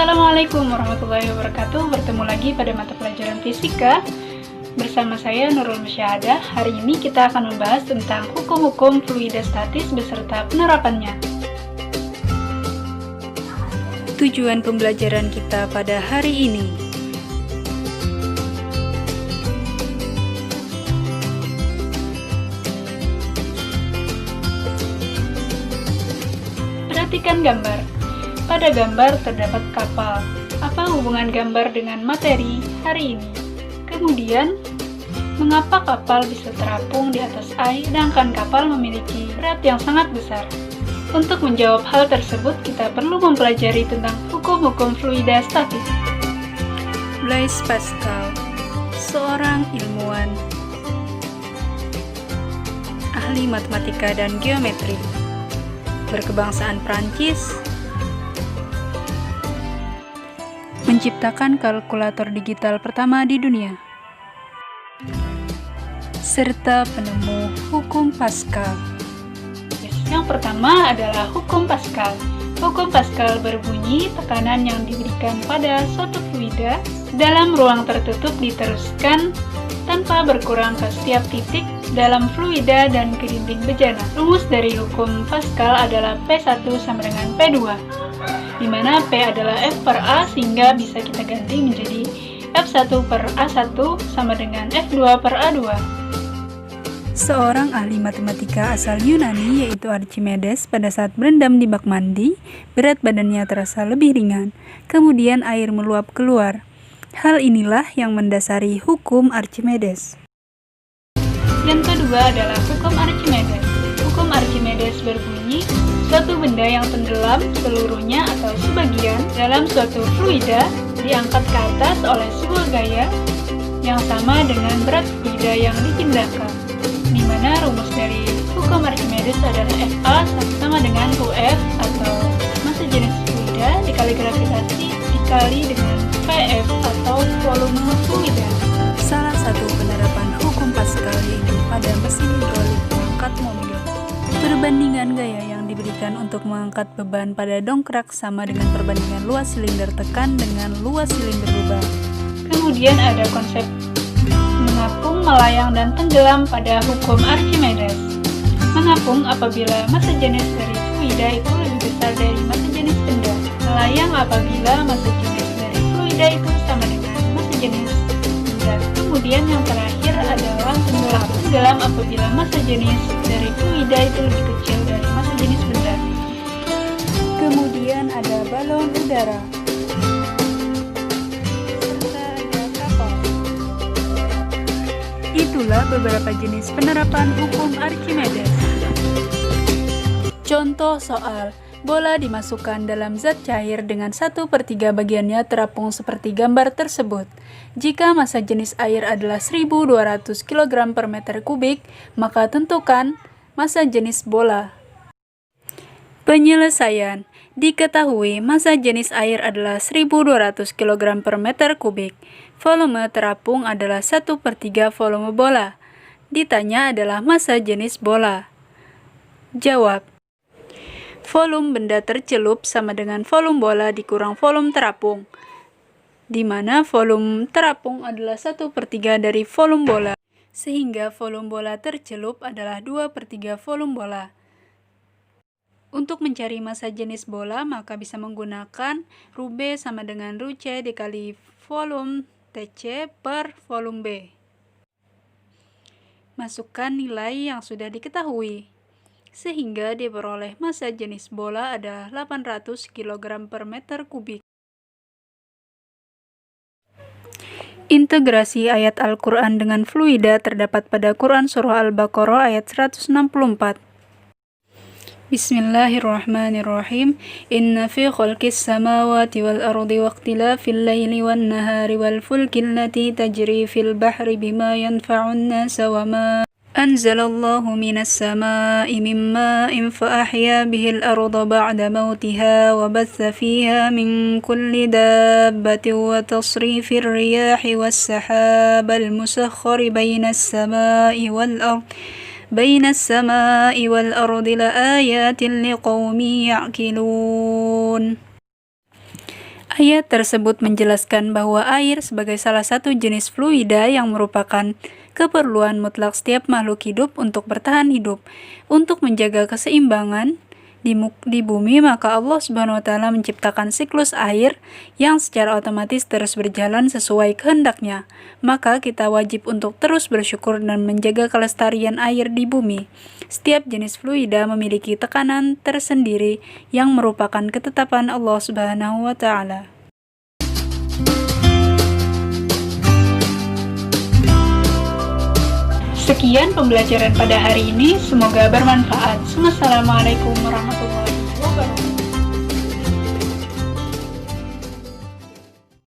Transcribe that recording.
Assalamualaikum warahmatullahi wabarakatuh. Bertemu lagi pada mata pelajaran fisika bersama saya Nurul Musyahadah. Hari ini kita akan membahas tentang hukum-hukum fluida statis beserta penerapannya. Tujuan pembelajaran kita pada hari ini: perhatikan gambar. Pada gambar terdapat kapal. Apa hubungan gambar dengan materi hari ini? Kemudian, mengapa kapal bisa terapung di atas air sedangkan kapal memiliki berat yang sangat besar? Untuk menjawab hal tersebut, kita perlu mempelajari tentang hukum-hukum fluida statis. Blaise Pascal, seorang ilmuwan, ahli matematika dan geometri, berkebangsaan Prancis, menciptakan kalkulator digital pertama di dunia, serta penemu hukum Pascal. Yang pertama adalah hukum Pascal. Hukum Pascal berbunyi tekanan yang diberikan pada suatu fluida dalam ruang tertutup diteruskan tanpa berkurang ke setiap titik dalam fluida dan ke dinding bejana. Rumus dari hukum Pascal adalah P1 sama dengan P2, di mana P adalah F per A sehingga bisa kita ganti menjadi F1 per A1 sama dengan F2 per A2. Seorang ahli matematika asal Yunani yaitu Archimedes pada saat berendam di bak mandi, berat badannya terasa lebih ringan, kemudian air meluap keluar. Hal inilah yang mendasari hukum Archimedes. Yang kedua adalah hukum Archimedes. Hukum Archimedes berbunyi, suatu benda yang tenggelam seluruhnya atau sebagian dalam suatu fluida diangkat ke atas oleh sebuah gaya yang sama dengan berat fluida yang dipindahkan, di mana rumus dari hukum Archimedes adalah Fa sama dengan UF atau massa jenis fluida dikali gravitasi dikali dengan Pf atau volume fluida. Salah satu penerapan hukum Pascal yaitu pada mesin hidrolik mengangkat mobil. Perbandingan gaya yang diberikan untuk mengangkat beban pada dongkrak sama dengan perbandingan luas silinder tekan dengan luas silinder lubang. Kemudian ada konsep mengapung, melayang, dan tenggelam pada hukum Archimedes. Mengapung apabila massa jenis dari fluida itu lebih besar dari massa jenis benda. Melayang apabila massa jenis dari fluida itu sama dengan massa jenis benda. Kemudian yang terakhir adalah tenggelam. Tenggelam apabila massa jenis dari fluida itu lebih kecil dari massa jenis benda. Kemudian ada balon udara. Serta ada kapal. Itulah beberapa jenis penerapan hukum Archimedes. Contoh soal. Bola dimasukkan dalam zat cair dengan 1/3 bagiannya terapung seperti gambar tersebut. Jika massa jenis air adalah 1200 kg per meter kubik, maka tentukan massa jenis bola. Penyelesaian. Diketahui massa jenis air adalah 1200 kg per meter kubik. Volume terapung adalah 1/3 volume bola. Ditanya adalah massa jenis bola. Jawab. Volume benda tercelup sama dengan volume bola dikurang volume terapung, di mana volume terapung adalah 1/3 dari volume bola, sehingga volume bola tercelup adalah 2/3 volume bola. Untuk mencari massa jenis bola, maka bisa menggunakan ρB sama dengan ρC dikali volume TC per volume B. Masukkan nilai yang sudah diketahui, sehingga diperoleh massa jenis bola adalah 800 kg per meter kubik. Integrasi ayat Al-Quran dengan fluida terdapat pada Quran Surah Al-Baqarah ayat 164. Bismillahirrahmanirrahim. Inna fi khalqis samawati wal ardi waqtilafil laili wan nahari wal fulki allati tajri fil bahri bima yanfa'un nasa wa ma anzalallahu minas samaa'i min ma'in fa ahya bihil arda ba'da mautiha wa batha fiha min kulli dabbatin wa tasrifir riyahi was sahabal musakhkhari bainas samaa'i wal ardi la ayatin liqaumin ya'qilun. Ayat tersebut menjelaskan bahwa air sebagai salah satu jenis fluida yang merupakan keperluan mutlak setiap makhluk hidup untuk bertahan hidup. Untuk menjaga keseimbangan di bumi, maka Allah Subhanahu wa taala menciptakan siklus air yang secara otomatis terus berjalan sesuai kehendaknya. Maka kita wajib untuk terus bersyukur dan menjaga kelestarian air di bumi. Setiap jenis fluida memiliki tekanan tersendiri yang merupakan ketetapan Allah Subhanahu wa taala. Sekian pembelajaran pada hari ini, semoga bermanfaat. Wassalamualaikum warahmatullahi wabarakatuh.